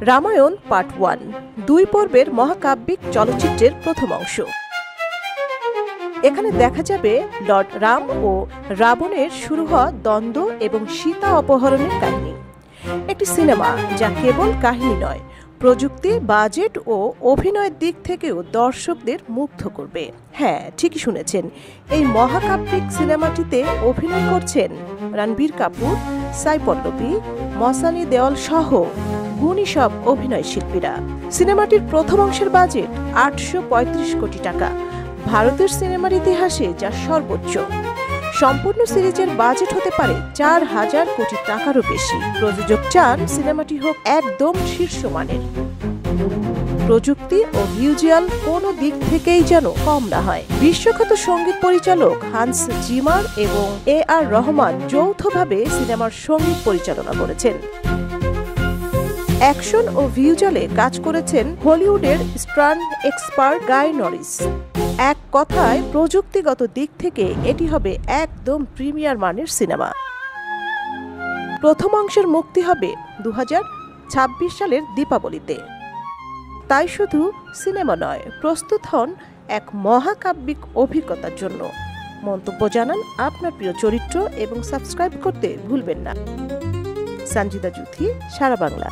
Ramayana part 1 দুই পর্বের মহাকাব্যিক চলচ্চিত্রের প্রথম অংশ। এখানে দেখা যাবে লর্ড রাম ও রাবণের শুরু হওয়া দ্বন্দ্ব এবং সীতা অপহরণের কাহিনী। একটি সিনেমা যা কেবল কাহিনী নয়, প্রযুক্তি, বাজেট ও অভিনয়ের দিক থেকেও দর্শকদের মুগ্ধ করবে। হ্যাঁ, ঠিকই শুনেছেন, এই মহাকাব্যিক সিনেমাটিতে অভিনয় করছেন রণবীর কাপুর, সাই পল্লবী, মসানি দেওল সহ গুণী সব অভিনয় শিল্পীরা। সিনেমাটির প্রথম অংশের বাজেট 835 কোটি টাকা, ভারতের সিনেমার ইতিহাসে যা সর্বোচ্চ। সম্পূর্ণ সিরিজের বাজেট হতে পারে 4000 কোটি টাকারও বেশি। প্রযোজক চান সিনেমাটি হোক একদম শীর্ষমানের। প্রযুক্তি ও ভিজুয়াল কোনো দিক থেকেই যেন কম না হয়। বিশ্বখ্যাত সঙ্গীত পরিচালক হান্স জিমার এবং AR রহমান যৌথভাবে সিনেমার সঙ্গীত পরিচালনা করেছেন। অ্যাকশন ও ভিজুয়ালে কাজ করেছেন হলিউডের স্টান্ট এক্সপার্ট গাই নরিস। এক কথায়, প্রযুক্তিগত দিক থেকে এটি হবে একদম প্রিমিয়ার মানের সিনেমা। প্রথম অংশের মুক্তি হবে 2026 সালের দীপাবলিতে। তাই শুধু সিনেমা নয়, প্রস্তুত হন এক মহাকাব্যিক অভিজ্ঞতার জন্য। মন্তব্য জানান আপনার প্রিয় চরিত্র এবং সাবস্ক্রাইব করতে ভুলবেন না। সঞ্জিদা জুথি, সারা বাংলা।